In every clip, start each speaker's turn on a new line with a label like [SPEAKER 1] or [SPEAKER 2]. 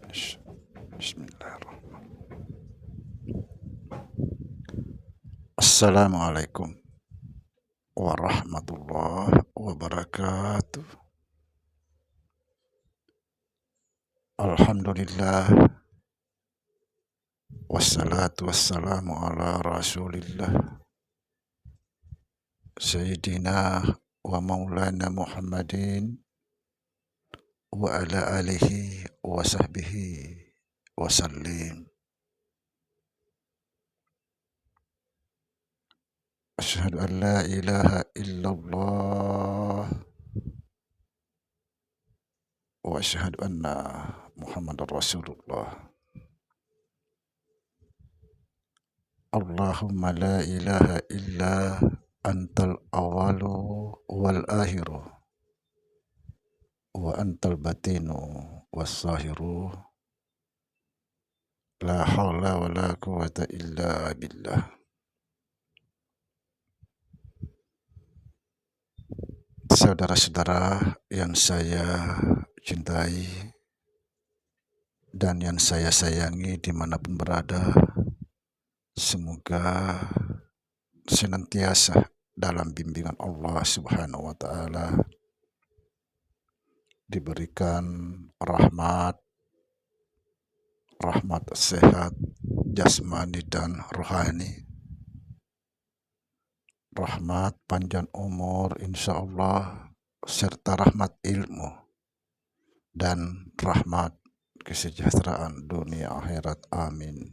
[SPEAKER 1] Bismillahirrahmanirrahim. Assalamualaikum warahmatullahi wabarakatuh. Alhamdulillah, wassalatu wassalamu ala rasulillah Sayyidina wa maulana Muhammadin wa ala alihi wa sahbihi wa sallim. Asyhadu an la ilaha illallah wa asyhadu anna Muhammadar Rasulullah. Allahumma la ilaha illa antal awalu wal akhiru wa antal batinu was zahiru la haula wa la quwata illa billah. Saudara-saudara yang saya cintai dan yang saya sayangi dimanapun berada, semoga senantiasa dalam bimbingan Allah Subhanahu wa Ta'ala, diberikan rahmat sehat jasmani dan rohani, rahmat panjang umur insya Allah, serta rahmat ilmu dan rahmat kesejahteraan dunia akhirat. Amin.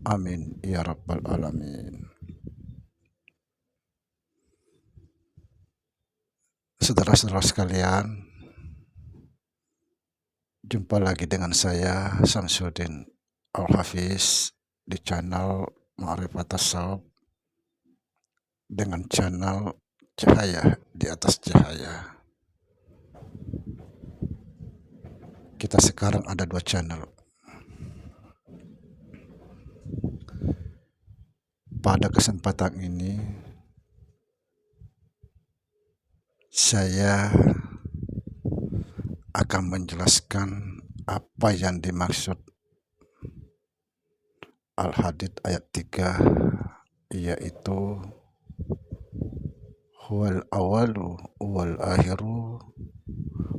[SPEAKER 1] Amin ya rabbal alamin. Saudara-saudara sekalian, jumpa lagi dengan saya Samsudin Al-Hafiz di channel Ma'rifat Tasawuf dengan channel Cahaya di atas Cahaya. Kita sekarang ada 2 channel. Pada kesempatan ini saya akan menjelaskan apa yang dimaksud Al-Hadid ayat 3, yaitu huwal awalu wal akhiru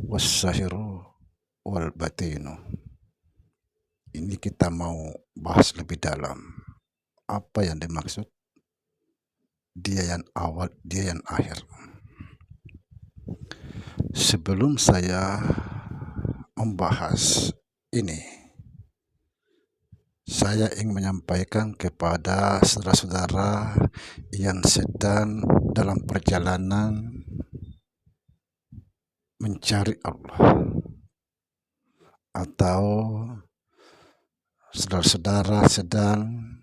[SPEAKER 1] was zahiru wal batinu. Ini kita mau bahas lebih dalam. Apa yang dimaksud dia yang awal, dia yang akhir. Sebelum saya membahas ini, saya ingin menyampaikan kepada saudara-saudara yang sedang dalam perjalanan mencari Allah, atau saudara-saudara sedang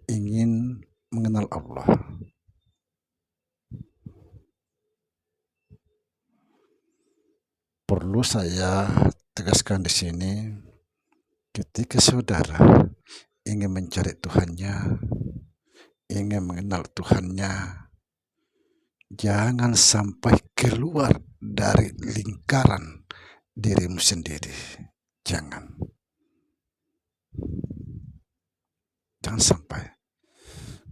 [SPEAKER 1] ingin mengenal Allah. Perlu saya tegaskan di sini, ketika saudara ingin mencari Tuhannya, ingin mengenal Tuhannya, jangan sampai keluar dari lingkaran dirimu sendiri. Jangan sampai.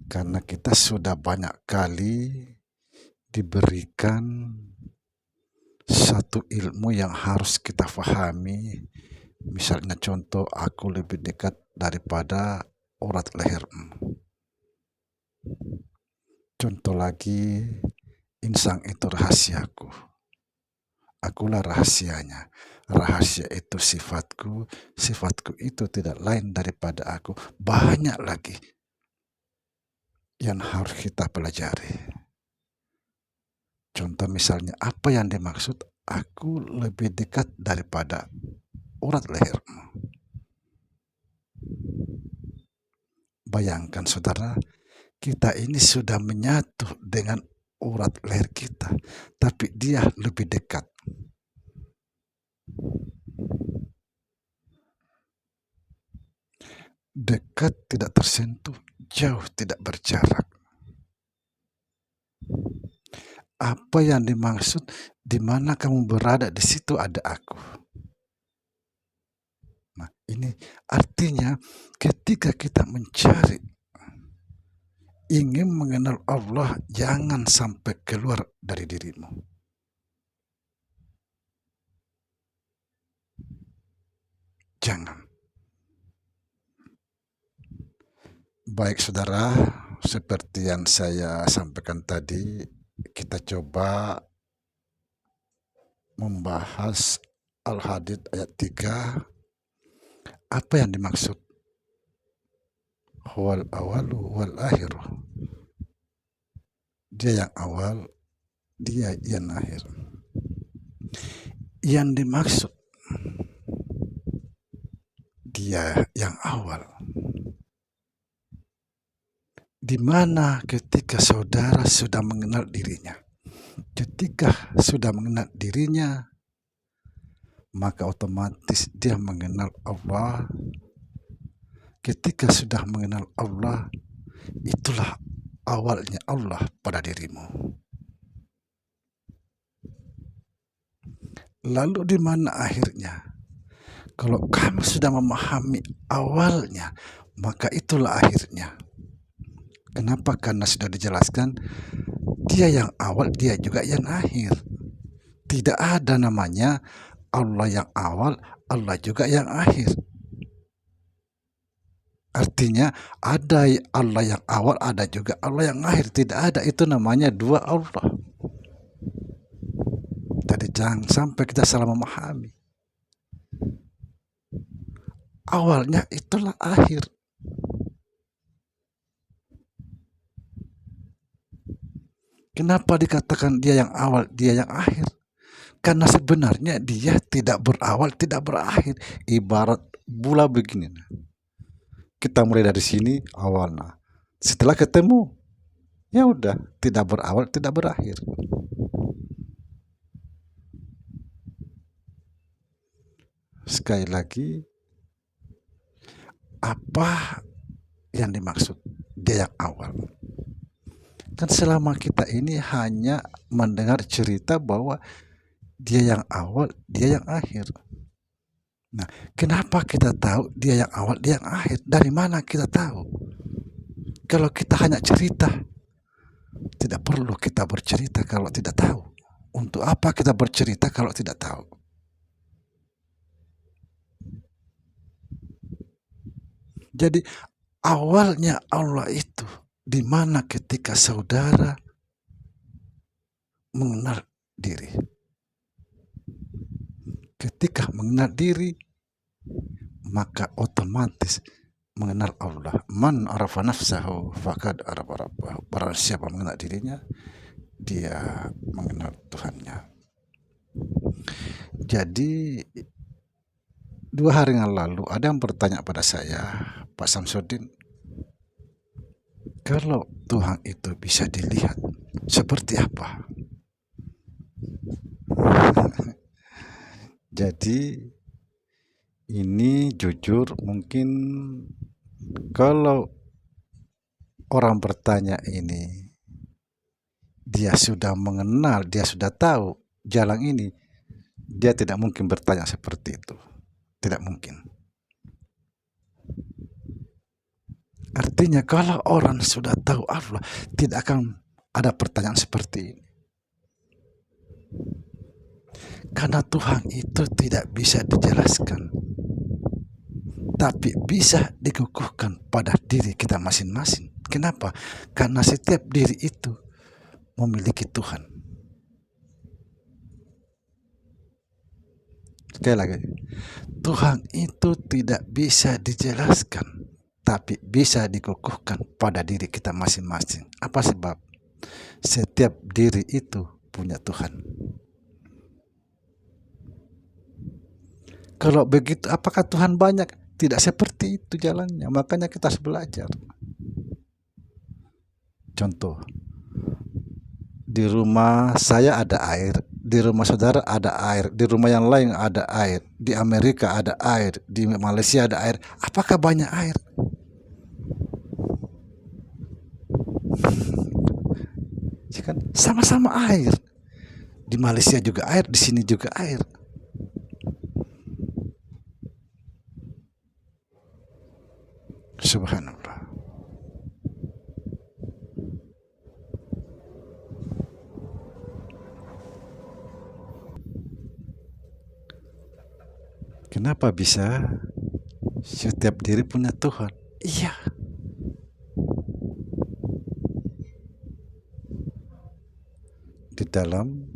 [SPEAKER 1] Karena kita sudah banyak kali diberikan satu ilmu yang harus kita pahami. Misalnya contoh, aku lebih dekat daripada urat lehermu. Contoh lagi, insan itu rahasiaku, akulah rahasianya. Rahasia itu sifatku, sifatku itu tidak lain daripada aku. Banyak lagi yang harus kita pelajari. Contoh misalnya, apa yang dimaksud aku lebih dekat daripada urat lehermu? Bayangkan saudara, kita ini sudah menyatu dengan urat leher kita, tapi dia lebih dekat. Dekat tidak tersentuh, jauh tidak berjarak. Apa yang dimaksud, di mana kamu berada, di situ ada aku. Nah, ini artinya ketika kita mencari, ingin mengenal Allah, jangan sampai keluar dari dirimu. Jangan. Baik saudara, seperti yang saya sampaikan tadi, kita coba membahas Al-Hadid ayat 3. Apa yang dimaksud? Huwal awalu wal akhiru. Dia yang awal, dia yang akhir. Yang dimaksud, dia yang awal. Di mana ketika saudara sudah mengenal dirinya. Ketika sudah mengenal dirinya, maka otomatis dia mengenal Allah. Ketika sudah mengenal Allah, itulah awalnya Allah pada dirimu. Lalu di mana akhirnya? Kalau kamu sudah memahami awalnya, maka itulah akhirnya. Kenapa? Karena sudah dijelaskan, dia yang awal, dia juga yang akhir. Tidak ada namanya Allah yang awal, Allah juga yang akhir. Artinya ada Allah yang awal, ada juga Allah yang akhir. Tidak ada, itu namanya dua Allah. Jadi jangan sampai kita salah memahami. Awalnya itulah akhir. Kenapa dikatakan dia yang awal, dia yang akhir? Karena sebenarnya dia tidak berawal, tidak berakhir. Ibarat bola begini. Kita mulai dari sini awalnya. Setelah ketemu, ya udah, tidak berawal, tidak berakhir. Sekali lagi, apa yang dimaksud dia yang awal? Kan selama kita ini hanya mendengar cerita bahwa dia yang awal, dia yang akhir. Nah, kenapa kita tahu dia yang awal, dia yang akhir? Dari mana kita tahu? Kalau kita hanya cerita, tidak perlu kita bercerita kalau tidak tahu. Untuk apa kita bercerita kalau tidak tahu? Jadi awalnya Allah itu di mana ketika saudara mengenal diri. Ketika mengenal diri, maka otomatis mengenal Allah. Man arafa nafsahu faqad arafa rabbahu. Barang siapa mengenal dirinya, dia mengenal Tuhannya. Jadi 2 hari yang lalu ada yang bertanya pada saya, Pak Samsudin, kalau Tuhan itu bisa dilihat, seperti apa? Jadi ini jujur, mungkin kalau orang bertanya ini, dia sudah mengenal, dia sudah tahu jalan ini, dia tidak mungkin bertanya seperti itu. Tidak mungkin. Artinya kalau orang sudah tahu Allah, tidak akan ada pertanyaan seperti ini. Karena Tuhan itu tidak bisa dijelaskan, tapi bisa dikukuhkan pada diri kita masing-masing. Kenapa? Karena setiap diri itu memiliki Tuhan. Sekali lagi, Tuhan itu tidak bisa dijelaskan, tapi bisa dikukuhkan pada diri kita masing-masing. Apa sebab? Setiap diri itu punya Tuhan. Kalau begitu, apakah Tuhan banyak? Tidak seperti itu jalannya. Makanya kita harus belajar. Contoh, di rumah saya ada air, di rumah saudara ada air, di rumah yang lain ada air, di Amerika ada air, di Malaysia ada air. Apakah banyak air? kan? Sama-sama air. Di Malaysia juga air, di sini juga air. Subhanallah. Kenapa bisa? Setiap diri punya Tuhan. Iya. Di dalam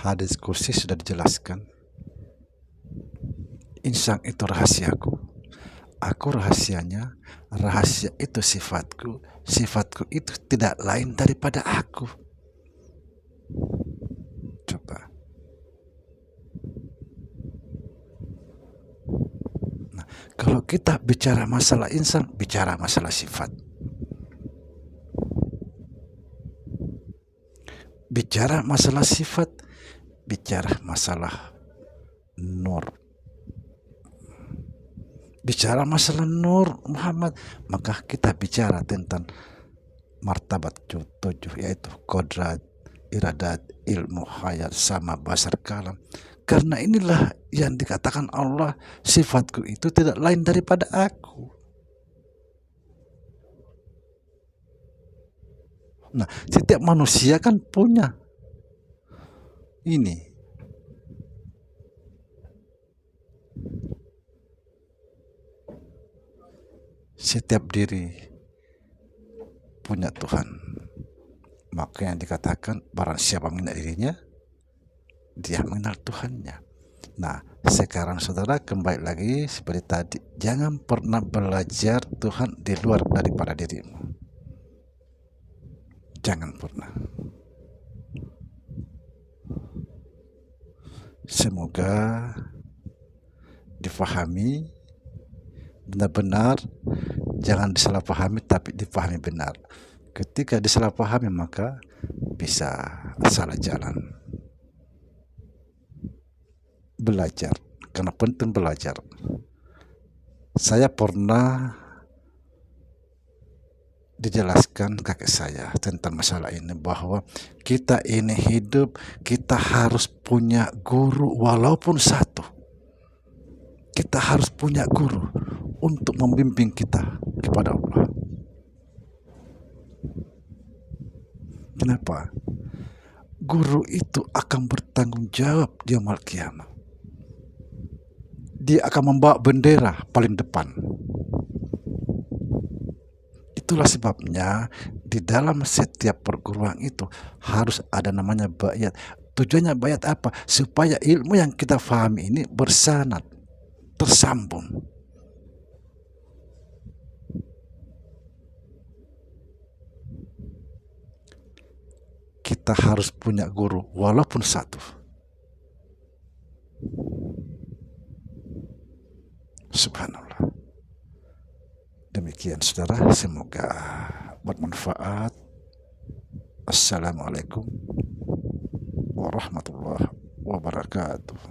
[SPEAKER 1] hadis kursi sudah dijelaskan, insan itu rahasiaku, aku rahasianya, rahasia itu sifatku, sifatku itu tidak lain daripada aku. Coba. Nah, kalau kita bicara masalah insan, bicara masalah sifat. Bicara masalah sifat, bicara masalah nur. Bicara masalah nur Muhammad, maka kita bicara tentang martabat tujuh, yaitu kodrat, iradat, ilmu, hayat, sama, basar, kalam. Karena inilah yang dikatakan Allah, sifatku itu tidak lain daripada aku. Nah, setiap manusia kan punya ini. Setiap diri punya Tuhan. Maka yang dikatakan barang siapa mengenal dirinya, dia mengenal Tuhannya. Nah, sekarang saudara kembali lagi seperti tadi, jangan pernah belajar Tuhan di luar daripada dirimu. Jangan pernah. Semoga difahami benar-benar, jangan disalahpahami tapi dipahami benar. Ketika disalahpahami maka bisa salah jalan. Belajar, karena penting belajar. Saya pernah dijelaskan kakek saya tentang masalah ini, bahwa kita ini hidup, kita harus punya guru walaupun satu. Kita harus punya guru untuk membimbing kita kepada Allah. Kenapa? Guru itu akan bertanggung jawab di yaumul qiyamah. Dia akan membawa bendera paling depan. Itulah sebabnya di dalam setiap perguruan itu harus ada namanya bayat. Tujuannya bayat apa? Supaya ilmu yang kita pahami ini bersanad, tersambung. Kita harus punya guru walaupun satu. Subhanallah. Demikian saudara, semoga bermanfaat. Assalamualaikum warahmatullahi wabarakatuh.